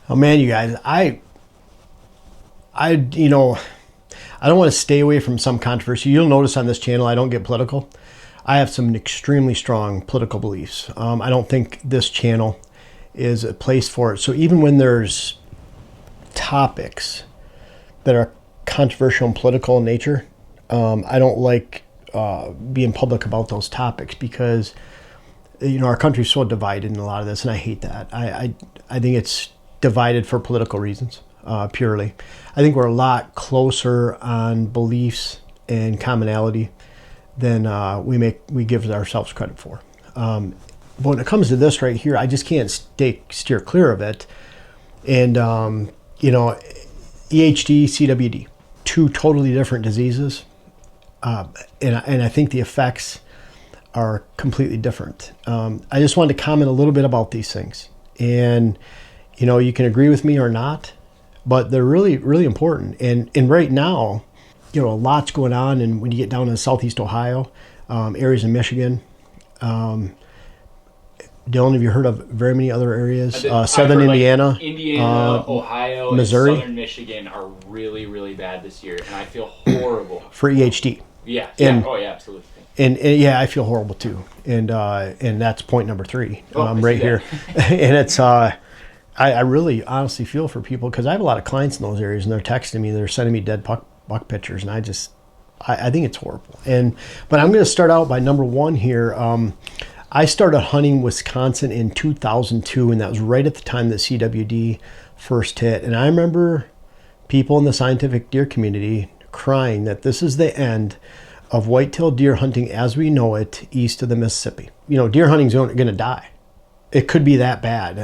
Oh man, you guys, you know, I don't want to stay away from some controversy. You'll notice on this channel, I don't get political. I have some extremely strong political beliefs. I don't think this channel is a place for it. So even when there's topics that are controversial and political in nature, I don't like being public about those topics because, you know, our country's so divided in a lot of this, and I hate that. I think it's divided for political reasons, purely. I think we're a lot closer on beliefs and commonality than we give ourselves credit for. But when it comes to this right here, I just can't steer clear of it. And you know, EHD, CWD, two totally different diseases, and I think the effects are completely different. I just wanted to comment a little bit about these things, and you know, you can agree with me or not, but they're really, really important. And right now, you know, a lot's going on. And when you get down to Southeast Ohio, areas in Michigan, Dylan, have you heard of very many other areas? Southern Indiana, like Indiana, Ohio, Missouri, and Southern Michigan are really, really bad this year, and I feel horrible for EHD. Yeah. Oh yeah, absolutely. And yeah, I feel horrible too. And that's point number 3, right here. And it's I really honestly feel for people because I have a lot of clients in those areas, and they're texting me, they're sending me dead buck pictures, and I think it's horrible. But I'm going to start out by number 1 here. I started hunting Wisconsin in 2002, and that was right at the time that CWD first hit. And I remember people in the scientific deer community crying that this is the end of whitetail deer hunting as we know it east of the Mississippi. You know, deer hunting's going to die. It could be that bad.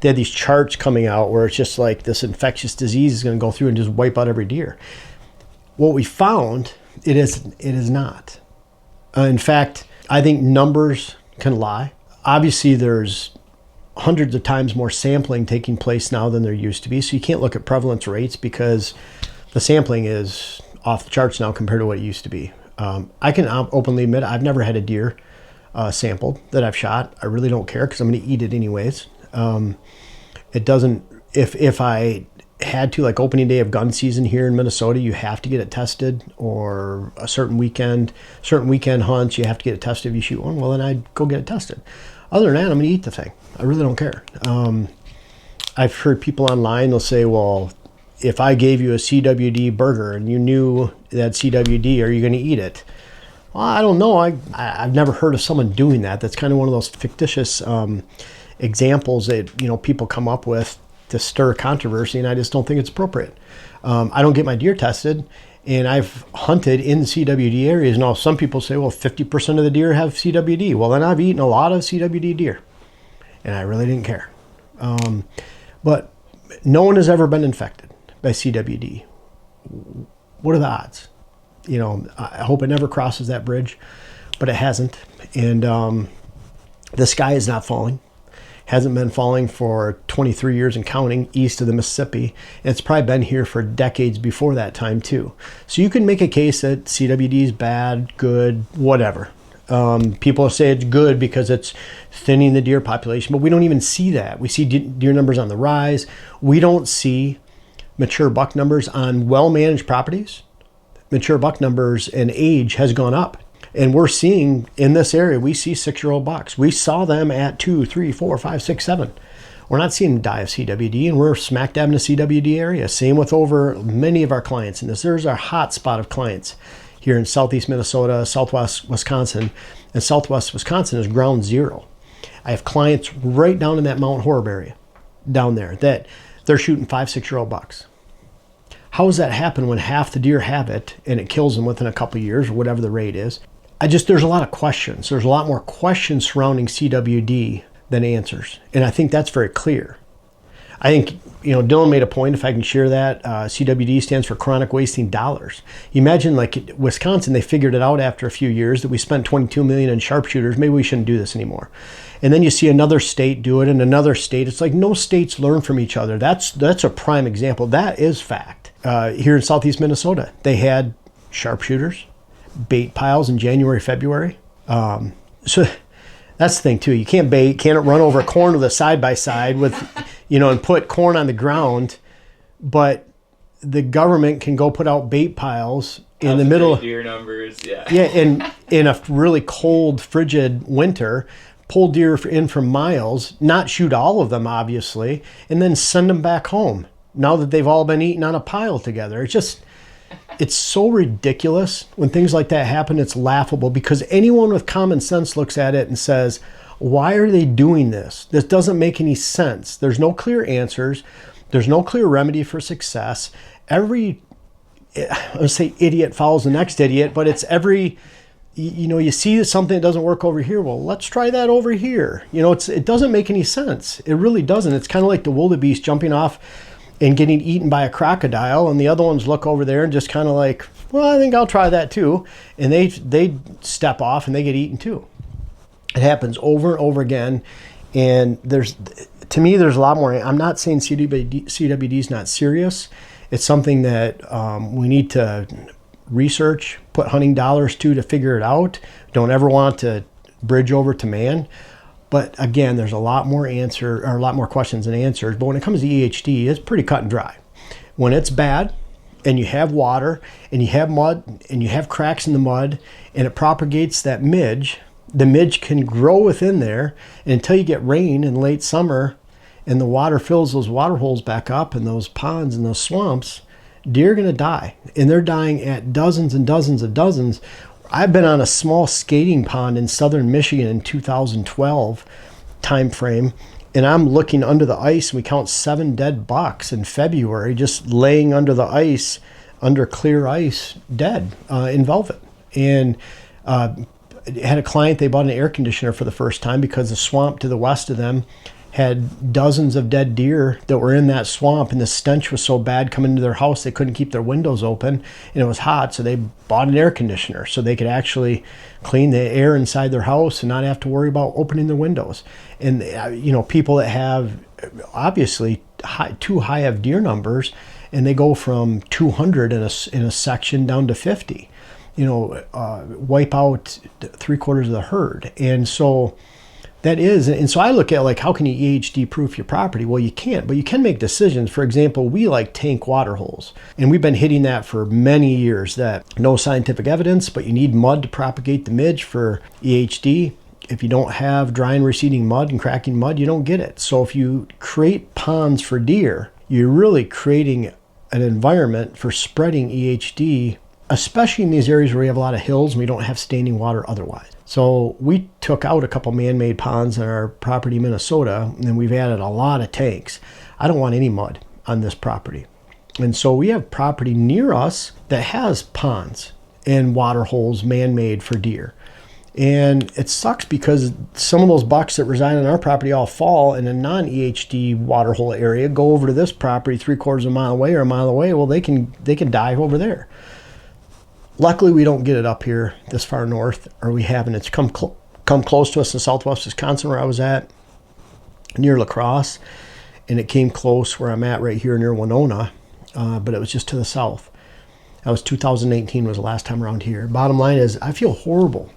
They had these charts coming out where it's just like this infectious disease is going to go through and just wipe out every deer. What we found, it is not. In fact, I think numbers can lie. Obviously, there's hundreds of times more sampling taking place now than there used to be. So you can't look at prevalence rates because the sampling is off the charts now compared to what it used to be. I can openly admit I've never had a deer sampled that I've shot. I really don't care because I'm going to eat it anyways. It doesn't, if I had to, like opening day of gun season here in Minnesota, you have to get it tested, or a certain weekend hunts, you have to get it tested if you shoot one. Well, then I'd go get it tested. Other than that, I'm going to eat the thing. I really don't care. I've heard people online, they'll say, well, if I gave you a CWD burger and you knew that CWD, are you going to eat it? Well, I don't know. I've never heard of someone doing that. That's kind of one of those fictitious examples that, you know, people come up with to stir controversy, and I just don't think it's appropriate. I don't get my deer tested, and I've hunted in CWD areas. Now, some people say, well, 50% of the deer have CWD. Well, then I've eaten a lot of CWD deer, and I really didn't care. But no one has ever been infected by CWD. What are the odds? You know, I hope it never crosses that bridge, but it hasn't. And the sky is not falling. Hasn't been falling for 23 years and counting east of the Mississippi. And it's probably been here for decades before that time too. So you can make a case that CWD is bad, good, whatever. People say it's good because it's thinning the deer population, but we don't even see that. We see deer numbers on the rise. We don't see mature buck numbers on well-managed properties. Mature buck numbers and age has gone up. And we're seeing in this area, we see 6-year-old bucks. We saw them at 2, 3, 4, 5, 6, 7. We're not seeing them die of CWD, and we're smack dab in the CWD area. Same with over many of our clients in this. There's our hot spot of clients here in southeast Minnesota, southwest Wisconsin, and southwest Wisconsin is ground zero. I have clients right down in that Mount Horeb area down there that they're shooting 5, 6-year-old bucks. How does that happen when half the deer have it and it kills them within a couple of years or whatever the rate is? There's a lot of questions. There's a lot more questions surrounding CWD than answers. And I think that's very clear. I think, you know, Dylan made a point, if I can share that, CWD stands for chronic wasting dollars. Imagine like Wisconsin, they figured it out after a few years that we spent $22 million in sharpshooters. Maybe we shouldn't do this anymore. And then you see another state do it and another state. It's like no states learn from each other. That's a prime example. That is fact. Here in southeast Minnesota, they had sharpshooters, bait piles in January, February. So That's the thing too. You can't bait, can't run over corn with a side-by-side with, and put corn on the ground, but the government can go put out bait piles in the middle of deer numbers. Yeah. in a really cold, frigid winter, pull deer in from miles, not shoot all of them, obviously, and then send them back home now that they've all been eaten on a pile together. It's so ridiculous when things like that happen. It's laughable because anyone with common sense looks at it and says, why are they doing this? This doesn't make any sense. There's no clear answers. There's no clear remedy for success. I would say idiot follows the next idiot, but it's you see something that doesn't work over here. Well, let's try that over here. It doesn't make any sense. It really doesn't. It's kind of like the wildebeest jumping off and getting eaten by a crocodile, and the other ones look over there and just kind of like, well, I think I'll try that too. And they step off and they get eaten too. It happens over and over again. And to me, there's a lot more. I'm not saying CWD is not serious. It's something that we need to research, put hunting dollars to figure it out. Don't ever want to bridge over to man. But again, there's a lot more questions than answers. But when it comes to EHD, it's pretty cut and dry. When it's bad and you have water and you have mud and you have cracks in the mud and it propagates that midge, the midge can grow within there, and until you get rain in late summer and the water fills those water holes back up and those ponds and those swamps, deer are going to die. And they're dying at dozens and dozens of dozens. I've been on a small skating pond in southern Michigan in 2012 time frame, and I'm looking under the ice, and we count 7 dead bucks in February just laying under the ice, under clear ice, dead in velvet. And had a client, they bought an air conditioner for the first time because the swamp to the west of them had dozens of dead deer that were in that swamp, and the stench was so bad coming into their house they couldn't keep their windows open, and it was hot, so they bought an air conditioner so they could actually clean the air inside their house and not have to worry about opening their windows. And people that have obviously too high of deer numbers, and they go from 200 in a section down to 50, wipe out 3/4 of the herd. And so I look at, like, how can you EHD proof your property? Well, you can't, but you can make decisions. For example, we like tank water holes, and we've been hitting that for many years, that no scientific evidence, but you need mud to propagate the midge for EHD. If you don't have dry and receding mud and cracking mud, you don't get it. So if you create ponds for deer, you're really creating an environment for spreading EHD, especially in these areas where we have a lot of hills and we don't have standing water otherwise. So we took out a couple man-made ponds on our property in Minnesota, and we've added a lot of tanks. I don't want any mud on this property. And so we have property near us that has ponds and water holes man-made for deer. And it sucks because some of those bucks that reside on our property all fall in a non-EHD water hole area, go over to this property 3/4 of a mile away or a mile away. Well, they can die over there. Luckily, we don't get it up here this far north, or we haven't. It's come close to us in southwest Wisconsin, where I was at, near La Crosse, and it came close where I'm at right here near Winona, but it was just to the south. That was 2018 was the last time around here. Bottom line is, I feel horrible.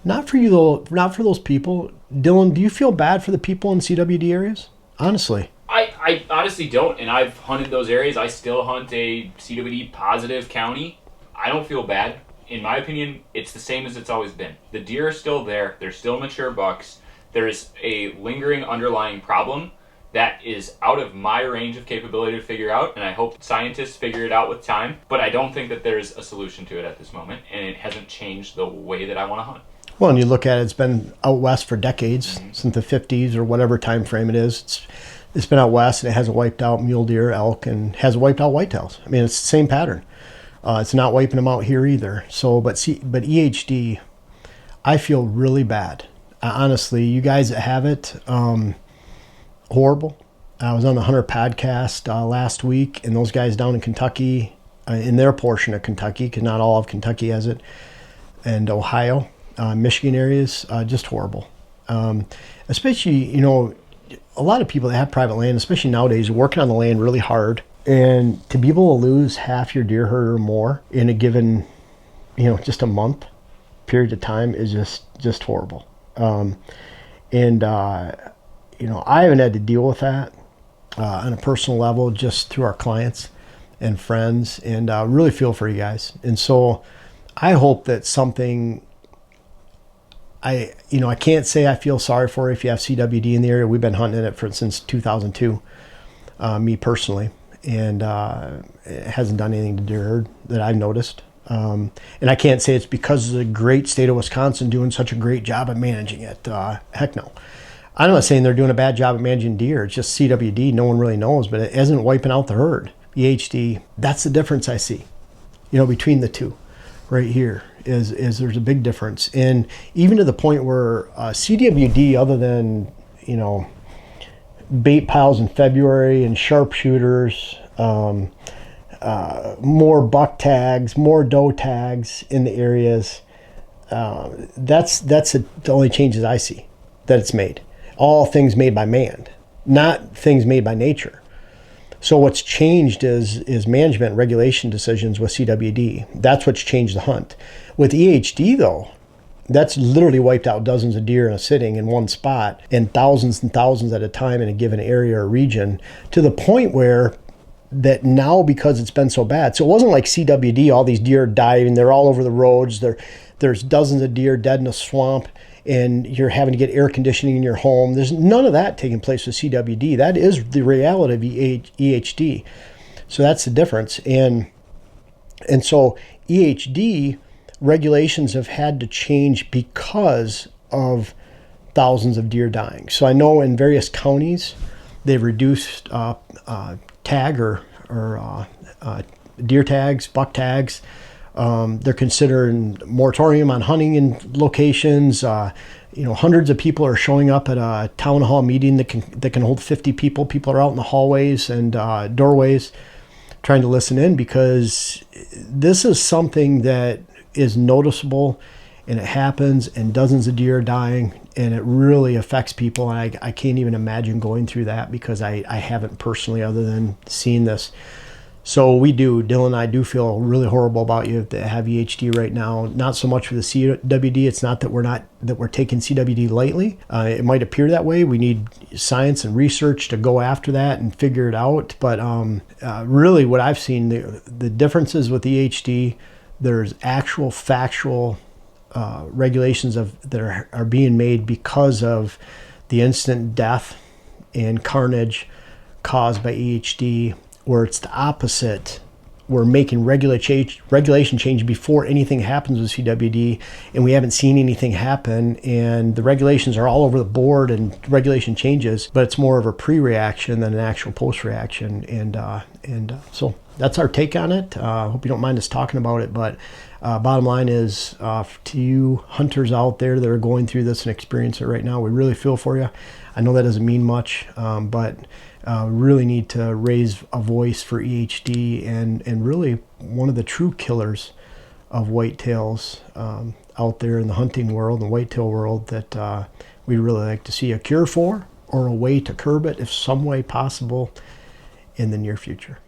Not for you though, not for those people. Dylan, do you feel bad for the people in CWD areas? Honestly. I honestly don't, and I've hunted those areas. I still hunt a CWD positive county. I don't feel bad. In my opinion, it's the same as it's always been. The deer are still there. They're still mature bucks. There is a lingering underlying problem that is out of my range of capability to figure out, and I hope scientists figure it out with time. But I don't think that there's a solution to it at this moment, and it hasn't changed the way that I want to hunt. Well, and you look at it, it's been out west for decades, since the 50s or whatever time frame it is. It's been out west, and it hasn't wiped out mule deer, elk, and hasn't wiped out whitetails. I mean, it's the same pattern. It's not wiping them out here either. So, but EHD, I feel really bad. Honestly, you guys that have it, horrible. I was on the Hunter podcast last week, and those guys down in Kentucky, in their portion of Kentucky, because not all of Kentucky has it, and Ohio, Michigan areas, just horrible. Especially, a lot of people that have private land, especially nowadays, are working on the land really hard. And to be able to lose half your deer herd or more in a given, just a month period of time is just horrible. And you know, I haven't had to deal with that on a personal level, just through our clients and friends, and really feel for you guys. And so I hope that something, I can't say I feel sorry for if you have CWD in the area. We've been hunting it since 2002, me personally, and it hasn't done anything to deer herd that I've noticed. And I can't say it's because of the great state of Wisconsin doing such a great job at managing it. Heck no. I'm not saying they're doing a bad job at managing deer. It's just CWD. No one really knows, but it isn't wiping out the herd. EHD, that's the difference I see, between the two right here is there's a big difference. And even to the point where CWD, other than, bait piles in February and sharpshooters, more buck tags, more doe tags in the areas, that's the only changes I see that it's made. All things made by man, not things made by nature. So what's changed is management regulation decisions with CWD. That's what's changed the hunt. With EHD though, that's literally wiped out dozens of deer in a sitting in one spot, and thousands at a time in a given area or region, to the point where that now, because it's been so bad. So it wasn't like CWD, all these deer diving, they're all over the roads, there's dozens of deer dead in a swamp, and you're having to get air conditioning in your home. There's none of that taking place with CWD. That is the reality of EHD. So that's the difference. And so EHD regulations have had to change because of thousands of deer dying. So I know in various counties, they've reduced tag or deer tags, buck tags. They're considering moratorium on hunting in locations. Hundreds of people are showing up at a town hall meeting that can hold 50 people. People are out in the hallways and doorways trying to listen in, because this is something that is noticeable, and it happens, and dozens of deer are dying, and it really affects people. And I can't even imagine going through that, because I haven't personally, other than seeing this. So Dylan and I do feel really horrible about you that have EHD right now. Not so much for the CWD. It's not that we're taking CWD lightly. It might appear that way. We need science and research to go after that and figure it out. But really, what I've seen, the differences with EHD, there's actual factual regulations that are being made because of the instant death and carnage caused by EHD, where it's the opposite. We're making regulation change before anything happens with CWD, and we haven't seen anything happen, and the regulations are all over the board and regulation changes, but it's more of a pre-reaction than an actual post-reaction. And so that's our take on it. Hope you don't mind us talking about it, but bottom line is, to you hunters out there that are going through this and experience it right now, we really feel for you. I know that doesn't mean much, but really need to raise a voice for EHD, and really one of the true killers of whitetails out there in the hunting world and whitetail world that we'd really like to see a cure for, or a way to curb it if some way possible in the near future.